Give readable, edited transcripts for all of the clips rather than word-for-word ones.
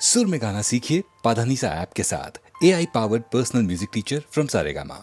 सुर में गाना सीखिए पाधानीसा ऐप के साथ। AI powered personal music teacher from Saregama.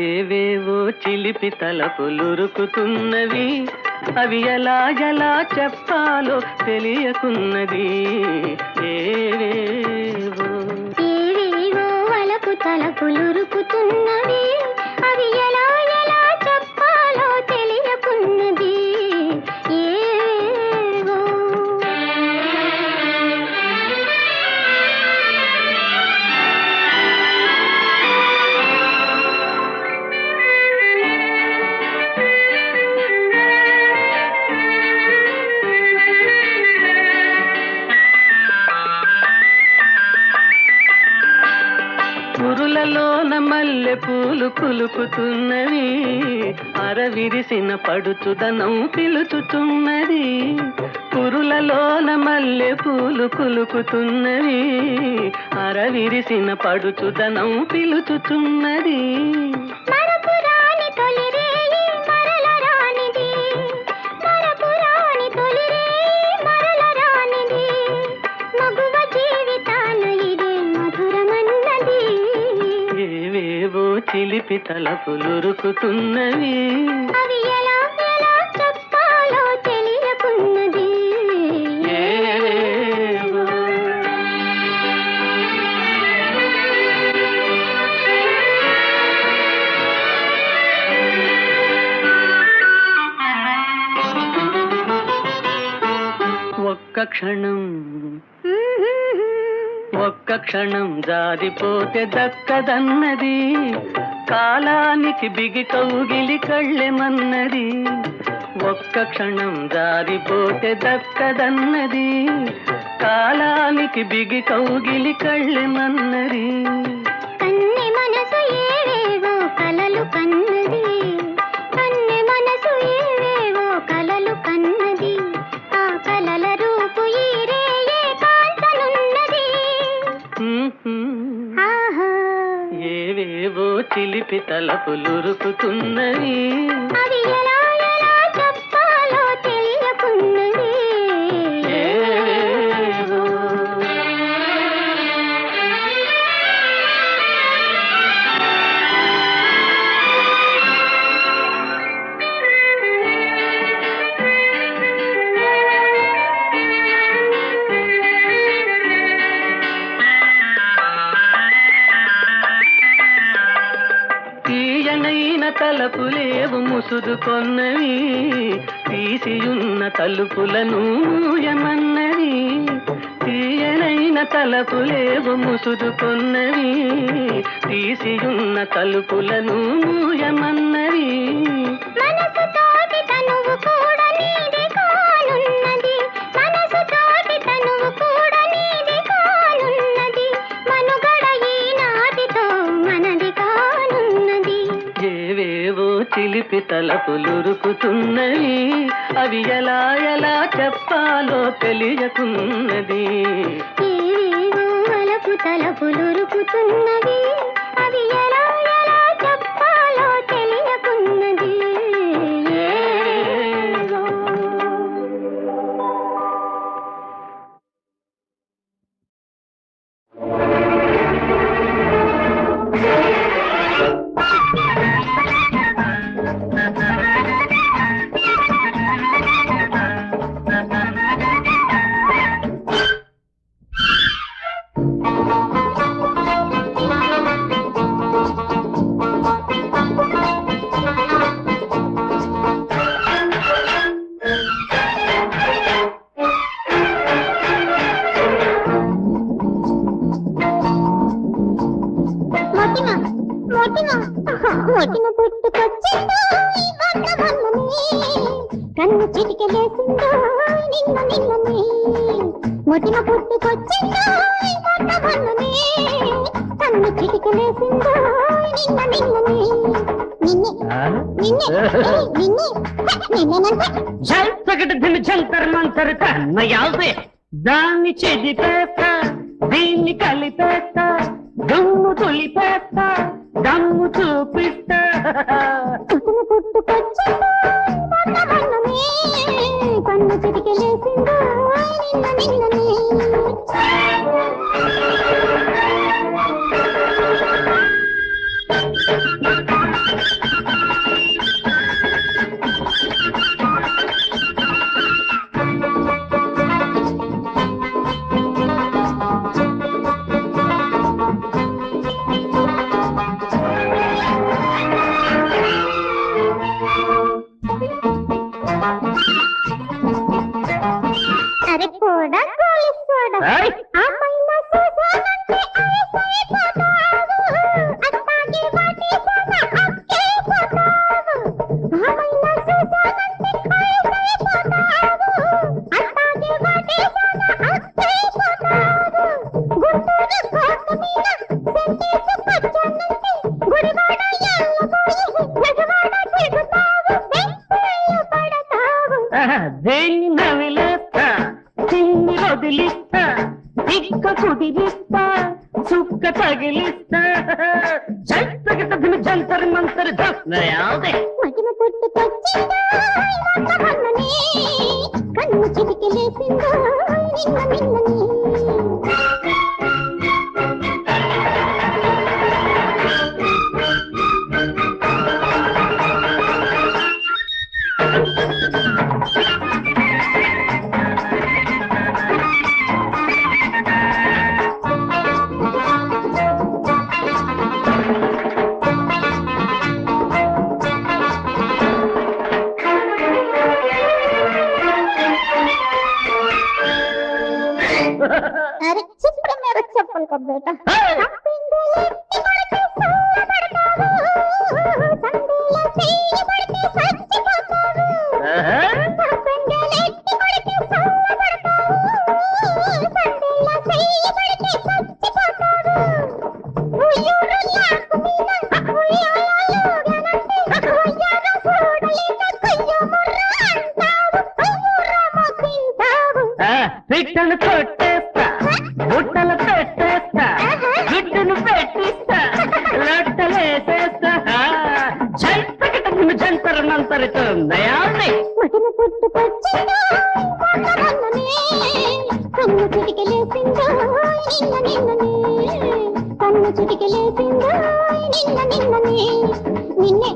ఏవేవో చిలిపి తలపులురుకుతున్నవి, అవి ఎలా ఎలా చెప్పాలో తెలియకున్నది. ఏవేవో ఏవేవో వలపు తలపులురుకుతున్నవి, అవి ఎలా ఎలా చెప్పాలో తెలియకున్నది. ఏవేవో పురులలోన మల్లె పూలు కులుకుతున్నవి, అరవిరిసిన పడుచుదనం పిలుచుతున్నది. పురులలోన మల్లె పూలు కులుకుతున్నవి, అరవిరిసిన పడుచుదనం పిలుచుతున్నది. మరపురాని తొలి రేయి మరల రానిది, మరపురాని తొలి రేయి మరల రానిది, మగువ జీవితాన ఇదే మధురమన్నది. ఏవేవో చిలిపి తలపులురుకుతున్నవి, అవి ఎలా ఎలా చెప్పాలో తెలియకున్నది. ఏవేవో ఒక్క క్షణం ఒక్క క్షణం జారిపోతే దక్కదన్నది, కాలానికి బిగి కౌగిలి కళ్ళెమన్నది. ఒక్క క్షణం జారిపోతే దక్కదన్నది, కాలానికి బిగి కౌగిలి కళ్ళెమన్నది. కన్నె మనసు ఏవేవో కలలు కన్నది, కన్నె మనసు ఏవేవో కలలు కన్నది, ఆ కలల రూపు ఈ రేయే కాంతనున్నది. ఆహా ఏవేవో చిలిపి తలపులురుకుతున్నవి, అవి ఎలా ఎలా చెప్పాలో తెలియకున్నది. ఏవేవో తీయనైన తలపులేవు ముసుదుకొన్నవి, తీసియున్న తలుపులను మూయమన్నవి. తీయనైన తలపులేవు ముసుదుకొన్నవి, తీసియున్న తలుపులను మూయమన్నవి. మనసు తోటి తనువు కూడా నీది కానున్నది, మనసు తోటి తనువు కూడా నీది కానున్నది, మనుగడ ఈనాటితో మనది కానున్నది. ఏవేవో చిలిపి తలపులురుకుతున్నవి, అవి ఎలా ఎలా చెప్పాలో తెలియకున్నది. ఏవేవో వలపు తలపులురుకుతున్నవి, అవి ఎలా ఎలా చెప్పాలో తెలియకున్నది. ఏవేవో మొటిమ పుట్టుకొచ్చిందో ఈ వర్ణమన్ననే, కన్ను చిటికెలేసిందో నిన్ననే. మొటిమ పుట్టుకొచ్చిందో ఈ వర్ణమన్ననే, కన్ను కన్ను చిటికలేసిందో నిన్న నిన్ననే నిన్నే జంతర్ మంతర్ కన్నయాసే దాన్ని చెదిపేస్తా దీన్ని కలిపేస్తా దమ్ము తొలిపేస్తా దమ్ము చూపిస్తా కన్ను చిటికలేసిందో నిన్న నిన్ననే అరే పోడా కోలిసోడా ఆ పైన చూసానంటే అట్టాగే వాటేసాన అక్కే పోతావు ఆ పైన చూసానంటే అట్టాగే వాటేసాన అక్కే పోతావు గుంటూరు కోట మీద సెంటేసి పచ్చనంటే గుడివాడ ఎల్లబోయి గజవాడ తిరుగుతావు వెంపేలు పడతావు దేన్ని నవిలేస్తా చిన్ని వదిలిస్తా ఇక్క కుదిరిస్తా చుక్క తగిలిస్తా జంతర్ మంతర్ దయాదే మహిమ పుట్టుకొచ్చిందో ఇవాళ కన్ను చిటికలేసిందో నిన్న నిన్ననే अरे चुप रे मेरा चप्पल का बेटा పిట్టను కొట్టేస్తా బుట్టలు పెట్టేస్తా గుడ్డును పెట్టిస్తా లొట్టలేసేస్తా జంతర్ మంతర్తో దయాదే మహిమ పుట్టుకొచ్చిందో కన్ను చిటికలేసిందో నిన్న నిన్ననే కన్ను చిటికలేసిందో నిన్న నిన్ననే నిన్నే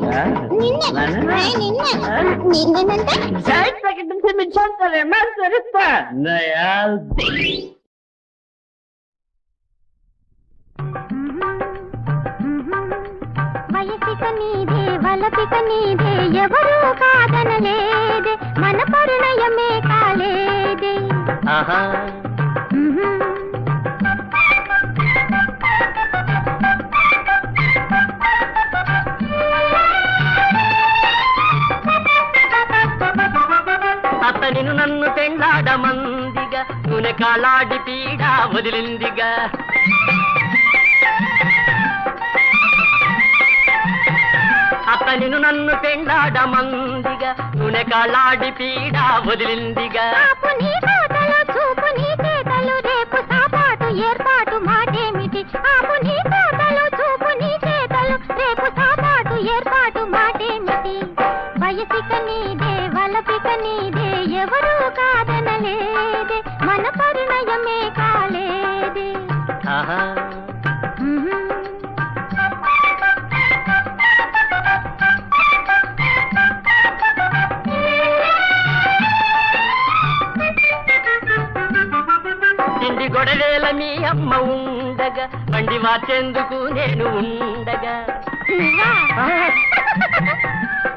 నిన్నే నిన్నేనంటే జంతర్ మంతరిస్తా దయాదే వయసిక నీదే వలపిక నీదే ఎవరూ కాదనలేదే మన పరిణయమే కాలేదే ఆహా అతనిను నన్ను పెండాడమందిగా నూనె కాలాడి పీడ వదిలిందిగా అతనిను నన్ను పెండాడమందిగా నూనె కాలాడి పీడ వదిలిందిగా చూపు నీ చేతలు రేపు సాపాటు ఏర్పాటు మాటేమిటి ఆపు నీ కోతలు చూపు నీ చేతలు రేపు సాపాటు ఏర్పాటు మాటేమిటి వయసిక నీదే వలపిక నీదే ఎవరూ కాదనలేదే మన పరిణయమే కాలేదే ఆహా తిండి గొడవేల మీ అమ్మ ఉండగా బండి మార్చేందుకు నేను ఉండగా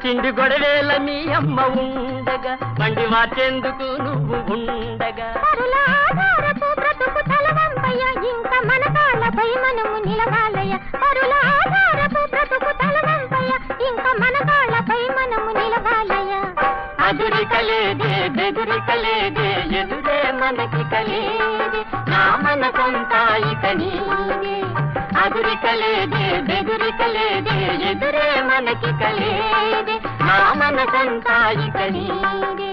తిండి గొడవేల మీ అమ్మ ఉండగా బండి మార్చేందుకు నువ్వు ఉండగా బ్రతుకు తలవంపయ్య ఇంకా మన కాళ్ళపై మనము నిలవాలయ్య పరుల ఆధారపు బ్రతుకు తలవంపయ్య ఇంకా మన కాళ్ళపై మనము నిలవాలయ్య అదురికలేదే బెదురికలేదే ఎదురే మనకి కలేదే నా మనసంతా ఇక నీదే బెదురికలేదే బెదురికలేదే ఎదురే మనకి కలేదే నా మనసంతా ఇక నీదే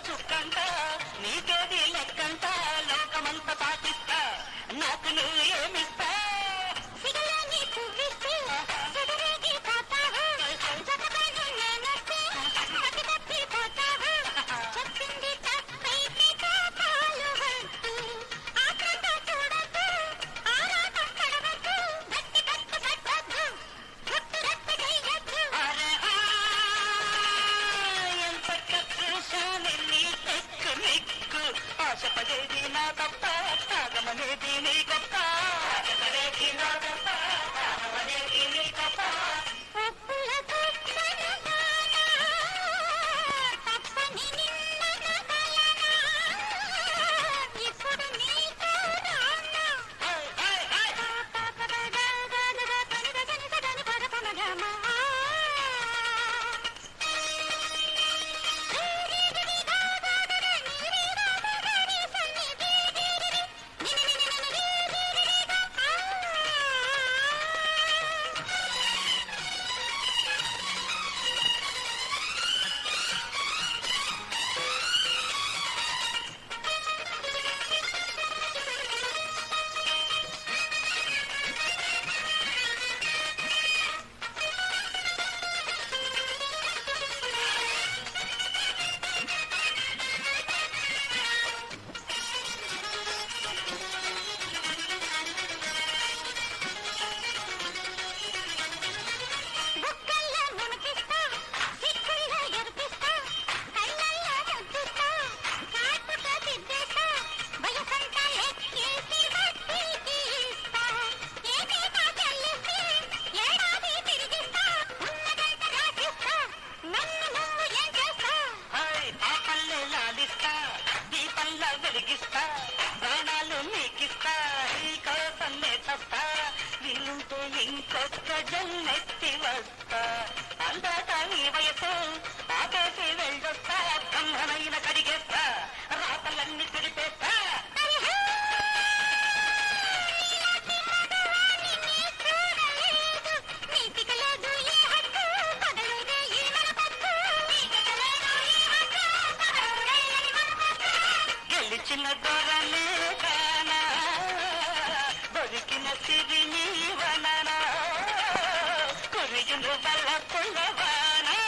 చుక్కంట నీకేది లెక్కంట లోకమంతా పాటిస్తా నాకు నువ్వు ఏమిస్తా సిగలని పువ్విస్తే చెదరేగి పోతావు జతపైన నేనొస్తే తప్పి తప్పిపోతావు చెప్పింది తప్పైతే కాపాలు వద్దు ఆత్రంగా చూడద్దు ఆరాటం పడవద్దు గట్టి గట్టు పట్టద్దు గుట్టు రట్టు చేయొద్దు ఎంత చూశాను నీ తెక్కు నిక్కు ఆశపడేది నా తప్ప తాగమనేది నీ గొప్ప ఆశపడేది నా తప్ప తాగమనేది నీ గొప్ప ఒప్పులకు మనగానా తప్పని నిన్ననగలనా ఇప్పుడు నీతో రానా బుక్కల్లో మునిపిస్తా సిక్కుల్లో ఎరిపిస్తా కళ్ళల్లో ముద్దిస్తా కాటుక దిద్దేస్తా వయసంతా లెక్కేసి బట్టీకి ఇస్తా ఏటేటా చెల్లిస్తే ఏడాది తిరిగిస్తా ఉన్నదంత రాసిస్తా నన్ను నువ్వు ఏం చేస్తా పాపల్లే లాలిస్తా దీపంలా వెలిగిస్తా ప్రాణాలు నీకిస్తా ఈ కోసం నేతస్తా వీలుంటే ఇంకొక జన్మెత్తి వస్తా అందాక నీ వయసు ఆపేసి వెళ్ళొస్తా బ్రహ్మమైన కడిగేస్తా రాతలన్నీ తిరిపేస్తా నీతికలేదు ఏ హక్కు కదలదే ఈ మన పక్కు నీతికలేదు ఏ హక్కు కదలదే ఈ మన పక్కు గెలిచిన దొరలే కానా దొరికిన సిరి నీవననా కురియును వల్ల పుల్లవానా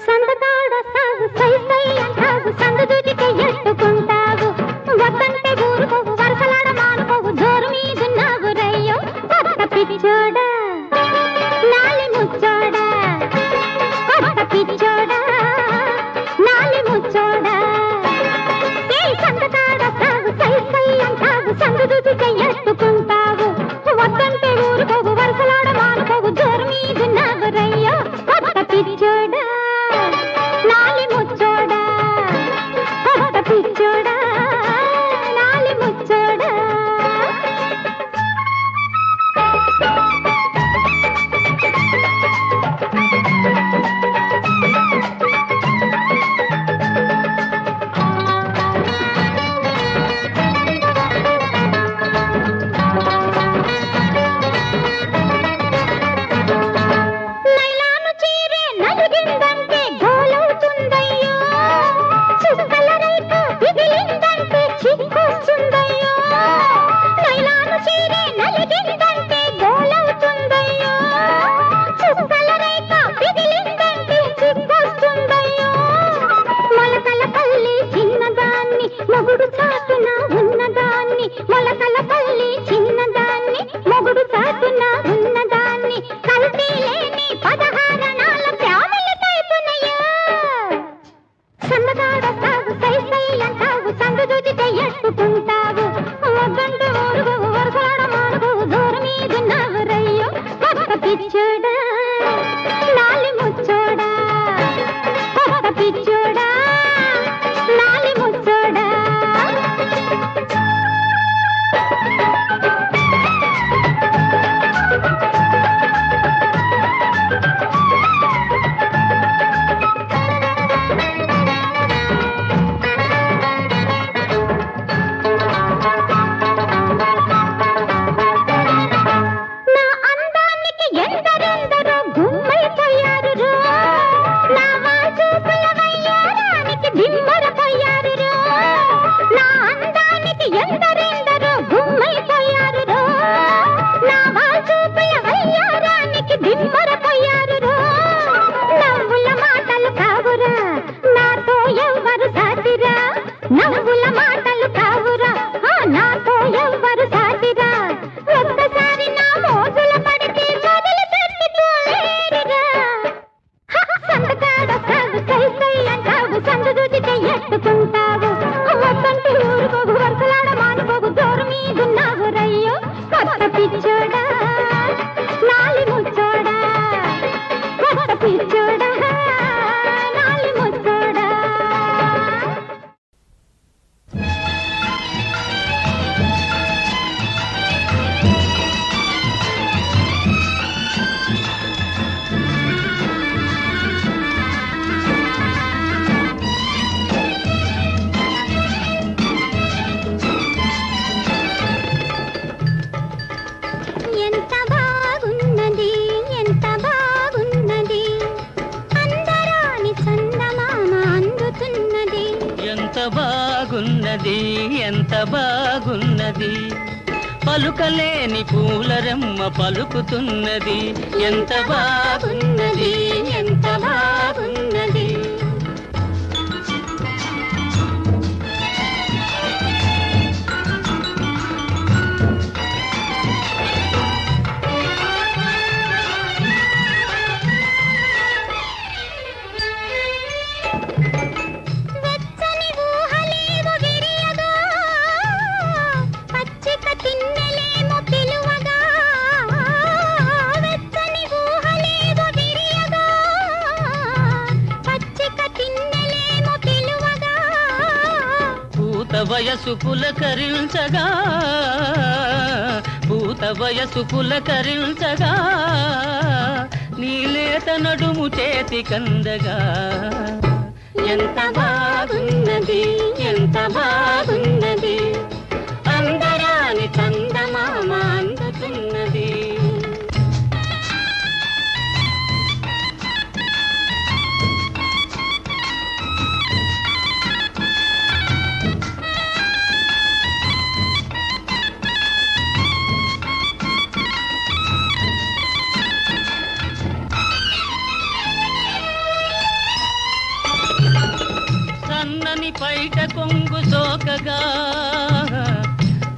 సందకాడ సాగు సై సై అంటావు సందు దూచితే ఎట్టుకుంటావు వద్దంటే ఊరుకోవు వరసలాడ మానుకోవు జోరు మీదున్నావు రయ్యో కొత్త పిచ్చోడా నాలి ముచ్చోడా కొత్త పిచ్చోడా నాలి ముచ్చోడా ఏ సందకాడ సాగు సై సై అంటావు సందు దూచితే ఎట్టుకుంటావు వద్దంటే ఊరుకోవు వరసలాడ మానుకోవు జోరు మీదున్నావు రయ్యో కొత్త పిచ్చోడా నాలి ముచ్చోడా కొత్త పిచ్చోడా నాలి ముచ్చోడా నైలాను చీరే నలిగిందంటే గోలవుతుందయ్యో చుక్కల రేఖ పిగిలిందంటే చిక్కొస్తుందయ్యో నైలాను చీరే నలిగిందంటే గోలవుతుందయ్యో చుక్కల రేఖ పిగిలిందంటే చిక్కొస్తుందయ్యో మొలకల పల్లి చిన్నదాన్ని మొగుడు చాటున ఉన్నదాన్ని మొలకల పల్లి చిన్నదాన్ని మొగుడు చాటున ఉన్నదాన్ని కల్తీ లేని 16 నాళ్ళ ఫ్యామిలీ టైపునయ్యా సన్నగాడ సాగు సై సై అంటావు సందు దూచితే ఎట్టుకుంటావు వద్దంటూ ఊరుకోవు వరసలాడ మానుకోవు దూరం మీదున్నావు రయ్యో కొత్త పిచ్చోడా నాలి ముచ్చోడా కొత్త పిచ్చోడా నాలి ముచ్చోడా ఎందరెందరో గుమ్మైపోయారు రో. నా చూపుల వయ్యారానికి దిమ్మరపోయారు రో. నా అందానికి ఎందరెందరో గుమ్మైపోయారు రో. నా చూపుల వయ్యారానికి దిమ్మరపోయారు రో. నవ్వుల మాటలు కావురా నాతో ఎవ్వరు సాటిరా. నవ్వుల మాటలు కావురా నాతో ఎవ్వరు సాటిరా. ఒక్కసారి నా మోజుల పడితే వదిలి పెట్టుకోలేరురా. సంతకాడొస్తావు కై కై అంటావు సందు దూచితే ఎట్టుకుంటావు. వద్దంటే ఊరుకోగు వరసలాడ మానుకోగు జోరు మీదున్నావు రయ్యో. కొత్త పిచ్చోడా నాలి ముచ్చోడా కొత్త పిచ్చోడా నాలి ముచ్చోడా. ఎంత బాగున్నది ఎంత బాగున్నది అందరాని చందమామ అందుతున్నది. ఎంత బాగున్నది ఎంత బాగున్నది పలుకలేని పూలరెమ్మ పలుకుతున్నది. ఎంత బాగున్నది ఎంత బాగున్నది. వెచ్చని ఊహలేవో విరియగా పచ్చిక తిన్నెలేమో పిలువగా. వెచ్చని ఊహలేవో విరియగా పచ్చిక తిన్నెలేమో పిలువగా. పూత వయసు పులకరించగా పూత వయసు పులకరించగా నీలేత నడుము చేతి కందగా. ఎంత బాగున్నది ఎంత బాగున్నది అందరాని చందమామ అందుతున్నది. సన్నని పైట కొంగు సోకగా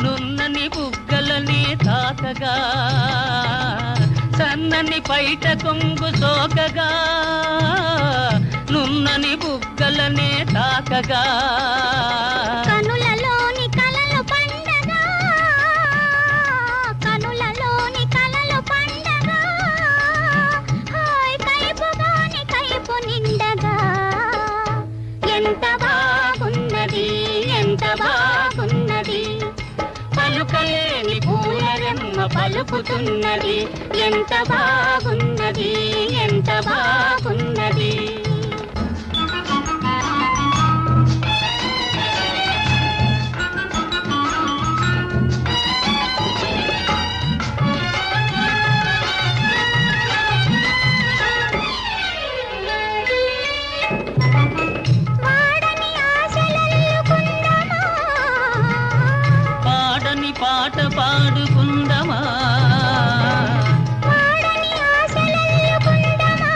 నున్నని బుగ్గలని తాకగా. సన్నని పైట కొంగు సోకగా నున్నని బుగ్గలని తాకగా. కనులలోని కలలు పండగా కనులలోని కలలు పండగా. హాయ్ కైపుగాని కైపు నిండగా. ఎంత బాగున్నది ఎంత బాగున్నది పలుకలేని పూలరెమ్మ పలుకుతున్నది. ఎంత బాగున్నది ఎంత బాగున్నది. వాడని ఆశలల్లుకుందమా పాడని పాట పాడుకుందమా. వాడని ఆశలల్లుకుందమా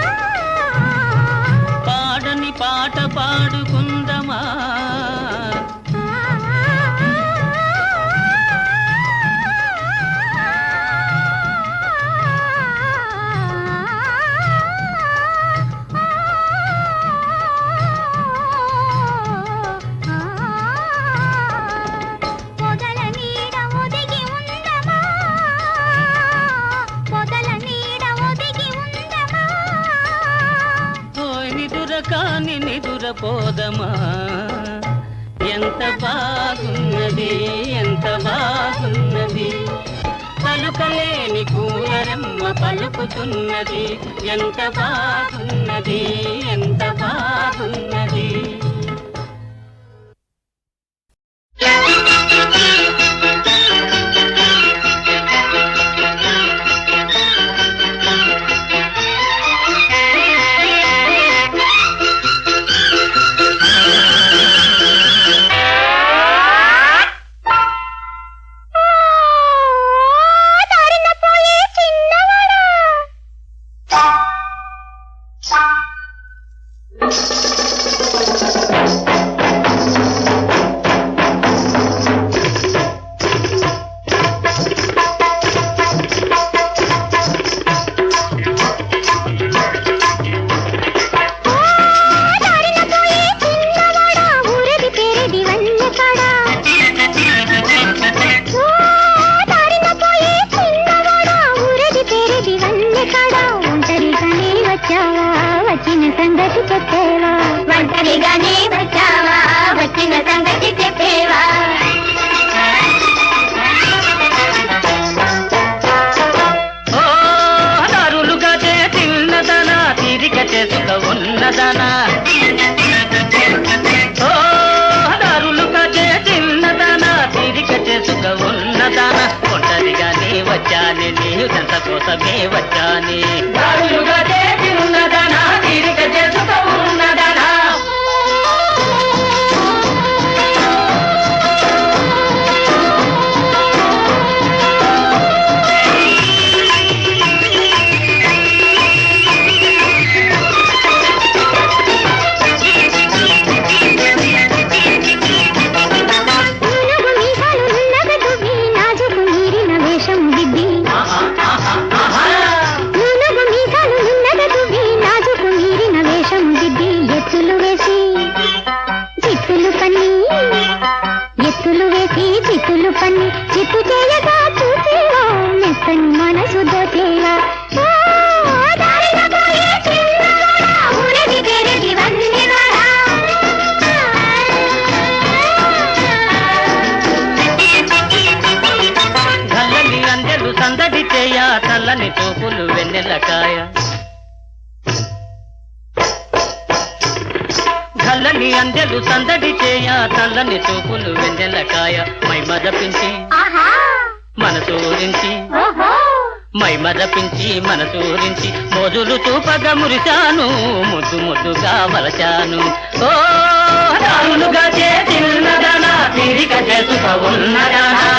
పాడని పాట పాడుకుందమా. పొదల నీడ ఒదిగి ఉందమా పొదల నీడ ఒదిగి ఉందమా. ఓయ్ నిదుర కాని నిదురపోదమా. ఎంత బాగున్నది ఎంత బాగున్నది పలుకలేని పూలరెమ్మ పలుకుతున్నది. ఎంత బాగున్నది ఎంత బాగున్నది. చిన్నదానా ఓ దారులుగా చిన్నదానా తీరిక చేసుక ఉన్నదానా ఒంటరిగానే వచ్చాని నీ గంట కోసమే వచ్చాని దారులుగా చిన్నదానా తీరిక చేసుక ఉన్నదానా చిత్తు చేయగా చూసేవా మెత్తని మనసు దోచేవా గల్లని అందెలు సందడి చేయ చల్లని చూపులు వెన్నెలకాయ చల్లని అందెలు సందడి చేయ చల్లని చూపులు వెన్నెలకాయ మై మదపించి మనసూరించి మై మదపించి మనసూరించి మోజులు చూపగా మురిశాను ముద్దు ముద్దుగా వలచాను ఓ రాములుగా చిన్నదానా తీరిక చేసుక ఉన్నదానా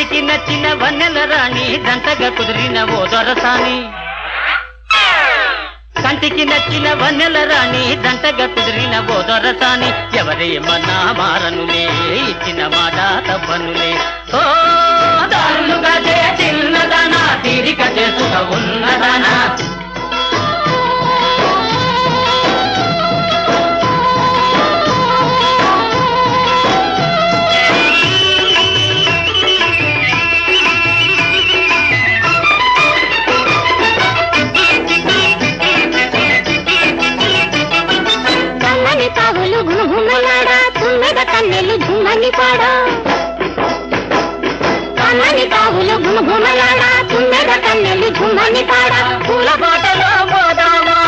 కంటికి నచ్చిన వన్నెల రాణి దంటగా కుదిరిన ఓ దొరసాని కంటికి నచ్చిన వన్నెల రాణి దంటగా కుదిరిన ఓ దొరసాని ఎవరేమన్నా మారనులే ఇచ్చిన మాట తప్పనులే ఓ దారులుగా చిన్నదానా తీరిక చేసుక ఉన్నదానా కన్నెలు ఝుమ్మని పాడా కమ్మని తావులు గుమగుమలాడా తుమ్మెద కన్నెలు ఝుమ్మని పాడా పూల బాటలో పోదామా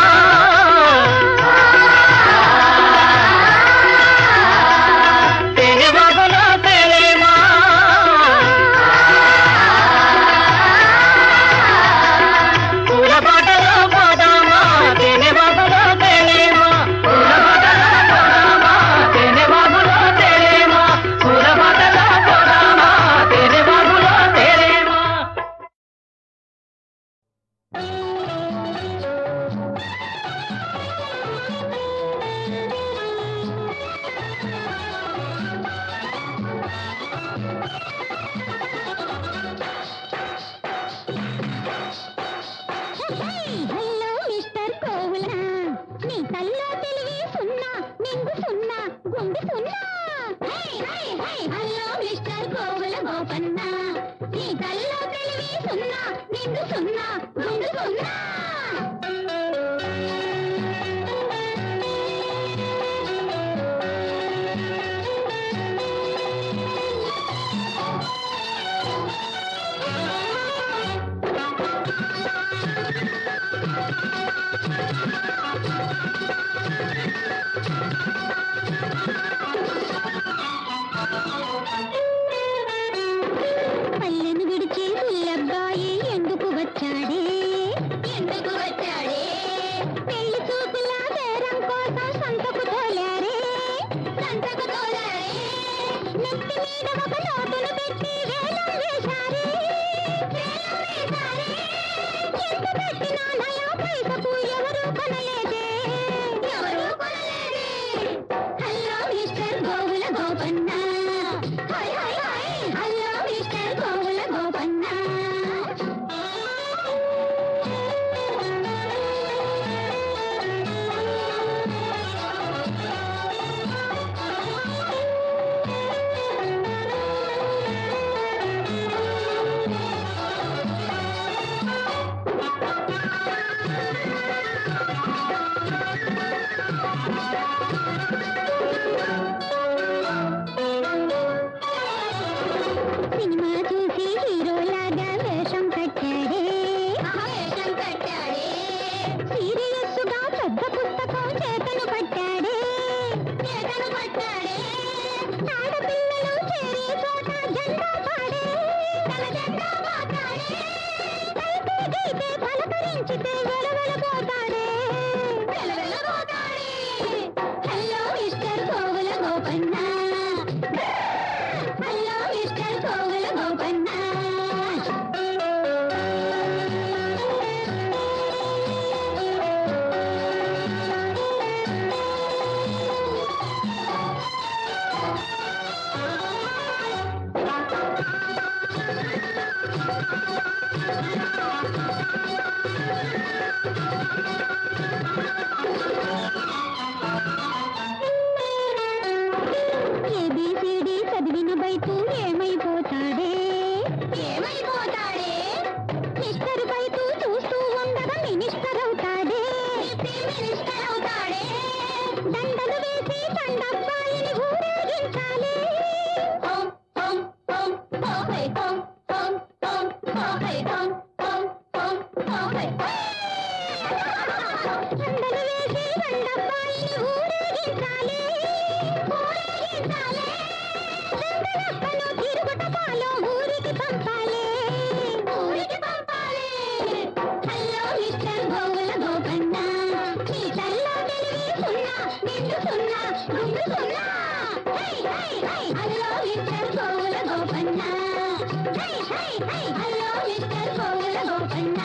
తేనె బాబులో తేలేమా పూల బాటలో పోదామా తేనె బాబులో తేలేమా పూల బాటలో పోదామా తేనె బాబులో తేలేమా పూల బాటలో పోదామా తేనె బాబులో తేలేమా హలో మిస్టర్ కోవులా నీ తల్లో తెలివి సున్నా నింగు సున్నా గుండు సున్నా హలో మిస్టర్ కోవుల గోపన్న నీ తల్లో తెలివి సున్నా నింగు సున్నా గుండు సున్నా పల్లెను విడిచి పుల్లబ్బాయి ఎందుకు వచ్చాడే పెళ్లి చూపుల బేరం కోసం సంతకు తోలారే నెత్తి మీద ఒక నోటును పెట్టి వేలం వేశారే ఎంత పెట్టినా నయా పైసకు ఎవరూ కొనలేదే hello mister Govula Gopanna Gopanna hello mister Gogula Gopanna A B C D చదివిన బైతు ఏమైపోతాడే మిస్టర్ బైతు చూస్తూ ఉండగా మినిస్టర్ అవుతాడే దండలు వేసి దండబ్బాయిని ఊరేగించాలి దండలు వేసి దండబ్బాయిని ఊరేగించాలి దండలప్పను తిరుగుట పాలో ఊరికి పంపాలి హలో మిస్టర్ గోగుల గోపన్న నీ తల్లో తెలివి సున్నా నిండు సున్నా గుండు సున్నా hello mister Gogula Gopanna hello mister Gogula Gopanna